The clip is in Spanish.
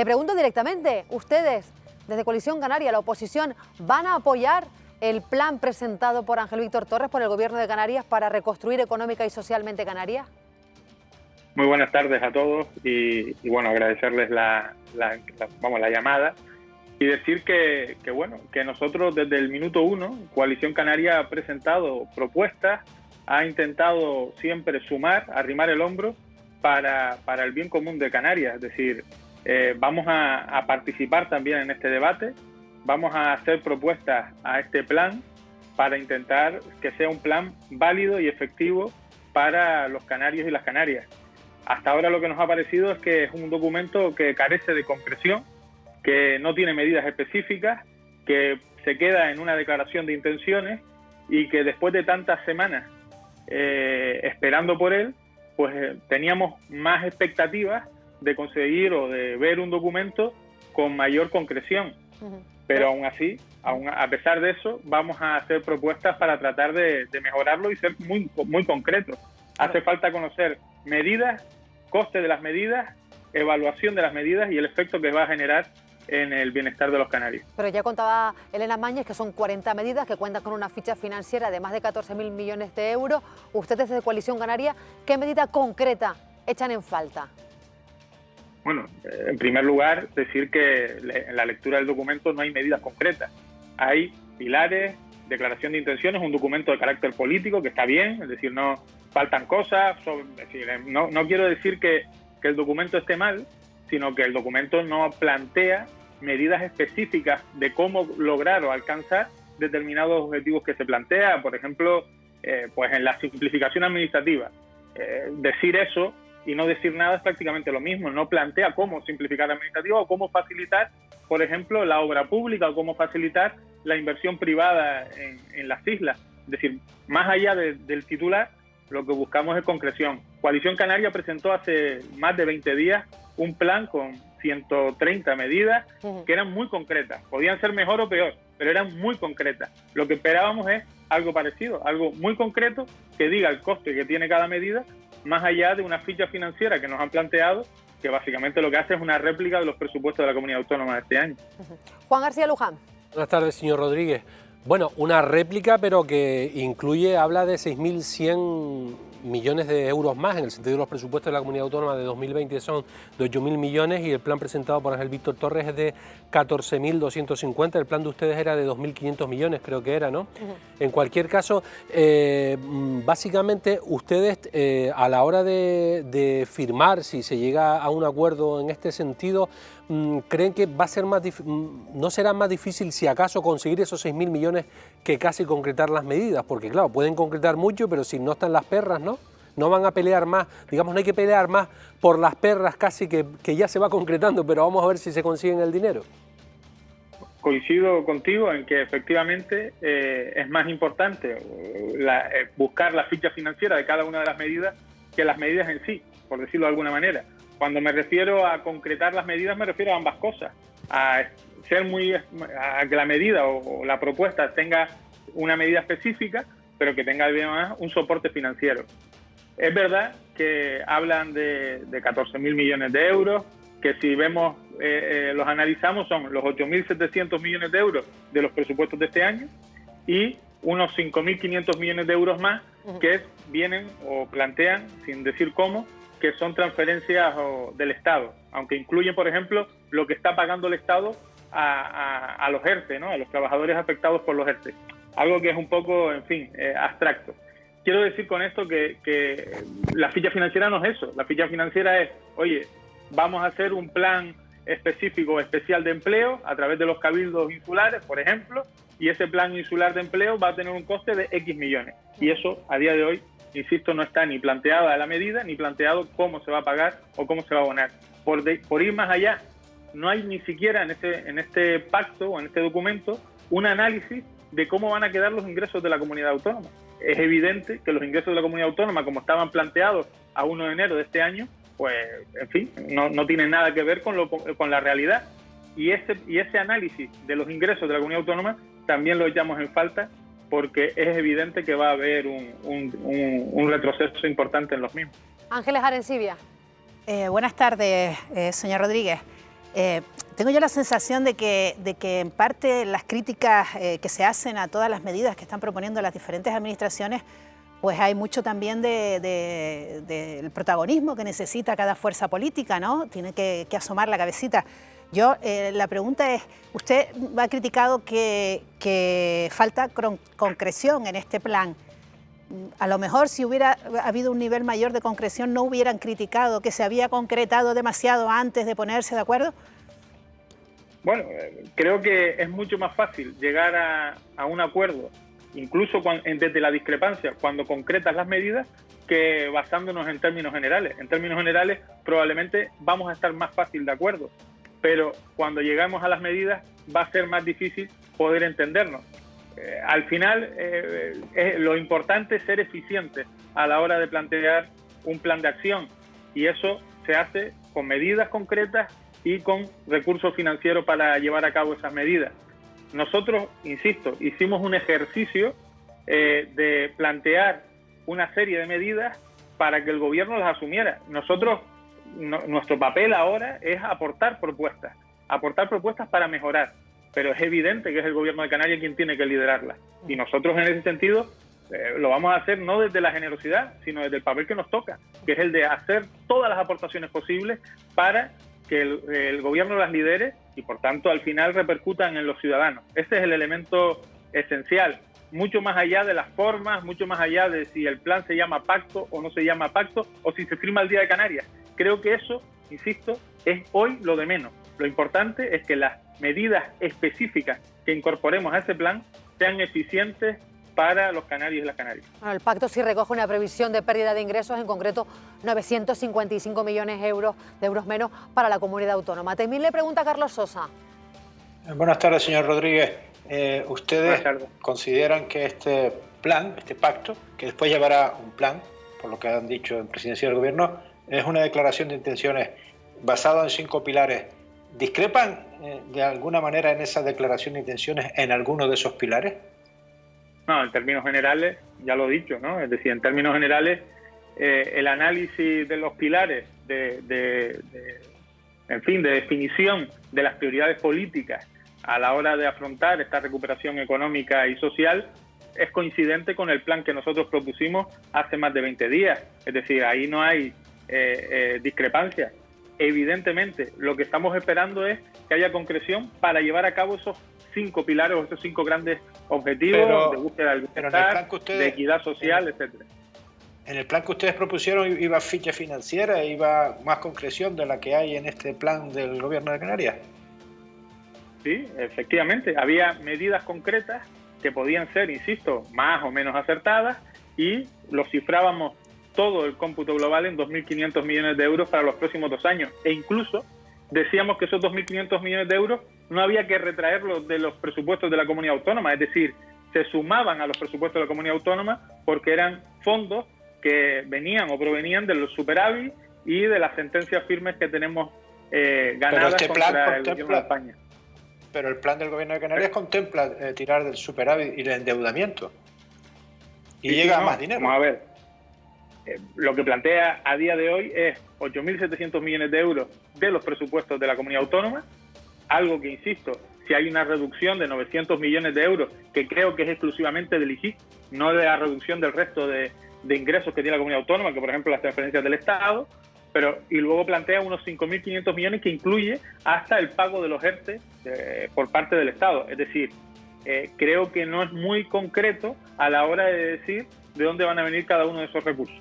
Le pregunto directamente, ¿ustedes, desde Coalición Canaria, la oposición, van a apoyar el plan presentado por Ángel Víctor Torres por el Gobierno de Canarias para reconstruir económica y socialmente Canarias? Muy buenas tardes a todos y bueno, agradecerles la llamada y decir que nosotros desde el minuto uno, Coalición Canaria ha presentado propuestas, ha intentado siempre sumar, arrimar el hombro para el bien común de Canarias. Es decir, vamos a participar también en este debate, vamos a hacer propuestas a este plan para intentar que sea un plan válido y efectivo para los canarios y las canarias. Hasta ahora lo que nos ha parecido es que es un documento que carece de concreción, que no tiene medidas específicas, que se queda en una declaración de intenciones y que después de tantas semanas esperando por él, pues teníamos más expectativas de conseguir o de ver un documento con mayor concreción. Pero aún así, a pesar de eso, vamos a hacer propuestas para tratar de mejorarlo y ser muy concretos. Hace falta conocer medidas, coste de las medidas, evaluación de las medidas y el efecto que va a generar en el bienestar de los canarios. Pero ya contaba Elena Mañez que son 40 medidas que cuentan con una ficha financiera de más de 14.000 millones de euros. Ustedes desde Coalición Canaria, ¿qué medida concreta echan en falta? Bueno, en primer lugar, decir que en la lectura del documento no hay medidas concretas. Hay pilares, declaración de intenciones, un documento de carácter político que está bien, es decir, no faltan cosas. No quiero decir que el documento esté mal, sino que el documento no plantea medidas específicas de cómo lograr o alcanzar determinados objetivos que se plantea. Por ejemplo, pues en la simplificación administrativa. Decir eso y no decir nada es prácticamente lo mismo. No plantea cómo simplificar la administrativa o cómo facilitar, por ejemplo, la obra pública o cómo facilitar la inversión privada en las islas. Es decir, más allá del titular, lo que buscamos es concreción. Coalición Canaria presentó hace más de 20 días un plan con 130 medidas que eran muy concretas. Podían ser mejor o peor, pero eran muy concretas. Lo que esperábamos es algo parecido, algo muy concreto que diga el coste que tiene cada medida, más allá de una ficha financiera que nos han planteado, que básicamente lo que hace es una réplica de los presupuestos de la comunidad autónoma de este año. Juan García Luján. Buenas tardes, señor Rodríguez. Bueno, una réplica, pero que habla de 6.100 millones de euros más, en el sentido de los presupuestos de la Comunidad Autónoma de 2020 son de 8.000 millones y el plan presentado por Ángel Víctor Torres es de 14.250, el plan de ustedes era de 2.500 millones, creo que era, ¿no? En cualquier caso, básicamente ustedes a la hora de firmar, si se llega a un acuerdo en este sentido, ¿creen que va a ser no será más difícil si acaso conseguir esos 6.000 millones que casi concretar las medidas? Porque claro, pueden concretar mucho, pero si no están las perras, ¿no? No van a pelear más, digamos, no hay que pelear más por las perras casi que ya se va concretando, pero vamos a ver si se consiguen el dinero. Coincido contigo en que efectivamente es más importante buscar la ficha financiera de cada una de las medidas que las medidas en sí, por decirlo de alguna manera. Cuando me refiero a concretar las medidas, me refiero a ambas cosas, a que la medida o la propuesta tenga una medida específica, pero que tenga además un soporte financiero. Es verdad que hablan de 14.000 millones de euros, que si vemos, los analizamos, son los 8.700 millones de euros de los presupuestos de este año y unos 5.500 millones de euros más que vienen o plantean, sin decir cómo, que son transferencias del Estado, aunque incluyen, por ejemplo, lo que está pagando el Estado a los ERTE, ¿no? A los trabajadores afectados por los ERTE. Algo que es un poco, en fin, abstracto. Quiero decir con esto que la ficha financiera no es eso. La ficha financiera es, oye, vamos a hacer un plan específico, especial de empleo a través de los cabildos insulares, por ejemplo, y ese plan insular de empleo va a tener un coste de X millones. Y eso, a día de hoy, insisto, no está ni planteada la medida, ni planteado cómo se va a pagar o cómo se va a abonar. Por ir más allá, no hay ni siquiera en este pacto o en este documento un análisis de cómo van a quedar los ingresos de la comunidad autónoma. Es evidente que los ingresos de la comunidad autónoma, como estaban planteados a 1 de enero de este año, pues, en fin, no tienen nada que ver con la realidad. Y ese análisis de los ingresos de la comunidad autónoma también lo echamos en falta, porque es evidente que va a haber un retroceso importante en los mismos. Ángeles Arencibia. Buenas tardes, señor Rodríguez. Tengo yo la sensación de que en parte las críticas que se hacen a todas las medidas que están proponiendo las diferentes administraciones, pues hay mucho también del protagonismo que necesita cada fuerza política, ¿no? Tiene que asomar la cabecita. Yo, la pregunta es, usted ha criticado que falta concreción en este plan. A lo mejor si hubiera habido un nivel mayor de concreción no hubieran criticado que se había concretado demasiado antes de ponerse de acuerdo. Bueno, creo que es mucho más fácil llegar a un acuerdo, incluso desde la discrepancia, cuando concretas las medidas, que basándonos en términos generales. En términos generales probablemente vamos a estar más fácil de acuerdo, pero cuando llegamos a las medidas va a ser más difícil poder entendernos. Al final, lo importante es ser eficiente a la hora de plantear un plan de acción, y eso se hace con medidas concretas y con recursos financieros para llevar a cabo esas medidas. Nosotros, insisto, hicimos un ejercicio de plantear una serie de medidas para que el gobierno las asumiera. Nuestro papel ahora es aportar propuestas para mejorar, pero es evidente que es el gobierno de Canarias quien tiene que liderarlas. Y nosotros en ese sentido lo vamos a hacer no desde la generosidad, sino desde el papel que nos toca, que es el de hacer todas las aportaciones posibles para que el gobierno las lidere y por tanto al final repercutan en los ciudadanos. Ese es el elemento esencial, mucho más allá de las formas, mucho más allá de si el plan se llama pacto o no se llama pacto, o si se firma el Día de Canarias. Creo que eso, insisto, es hoy lo de menos. Lo importante es que las medidas específicas que incorporemos a ese plan sean eficientes para los canarios y las canarias. Bueno, el pacto sí recoge una previsión de pérdida de ingresos, en concreto 955 millones de euros menos para la comunidad autónoma. También le pregunta Carlos Sosa. Buenas tardes, señor Rodríguez. ¿Ustedes consideran que este plan, este pacto, que después llevará un plan, por lo que han dicho en presidencia del gobierno, es una declaración de intenciones basada en 5 pilares? ¿Discrepan de alguna manera en esa declaración de intenciones en alguno de esos pilares? No, en términos generales, ya lo he dicho, ¿no? Es decir, en términos generales, el análisis de los pilares, de definición de las prioridades políticas a la hora de afrontar esta recuperación económica y social, es coincidente con el plan que nosotros propusimos hace más de 20 días. Es decir, ahí no hay discrepancia. Evidentemente, lo que estamos esperando es que haya concreción para llevar a cabo esos 5 pilares o esos 5 grandes objetivos de búsqueda del bienestar, de equidad social, etcétera. En el plan que ustedes propusieron iba ficha financiera, iba más concreción de la que hay en este plan del gobierno de Canarias. Sí, efectivamente, había medidas concretas que podían ser, insisto, más o menos acertadas, y lo cifrábamos todo el cómputo global en 2.500 millones de euros para los próximos 2 años. E incluso decíamos que esos 2.500 millones de euros no había que retraerlos de los presupuestos de la comunidad autónoma, es decir, se sumaban a los presupuestos de la comunidad autónoma porque eran fondos que venían o provenían de los superávit y de las sentencias firmes que tenemos ganadas contra el gobierno de España. Pero el plan del gobierno de Canarias contempla tirar del superávit y el endeudamiento. Y llega a más dinero. Vamos a ver. Lo que plantea a día de hoy es 8.700 millones de euros de los presupuestos de la comunidad autónoma, algo que, insisto, si hay una reducción de 900 millones de euros, que creo que es exclusivamente del IGI, no de la reducción del resto de ingresos que tiene la comunidad autónoma, que por ejemplo las transferencias del Estado, y luego plantea unos 5.500 millones que incluye hasta el pago de los ERTE por parte del Estado. Es decir, creo que no es muy concreto a la hora de decir de dónde van a venir cada uno de esos recursos.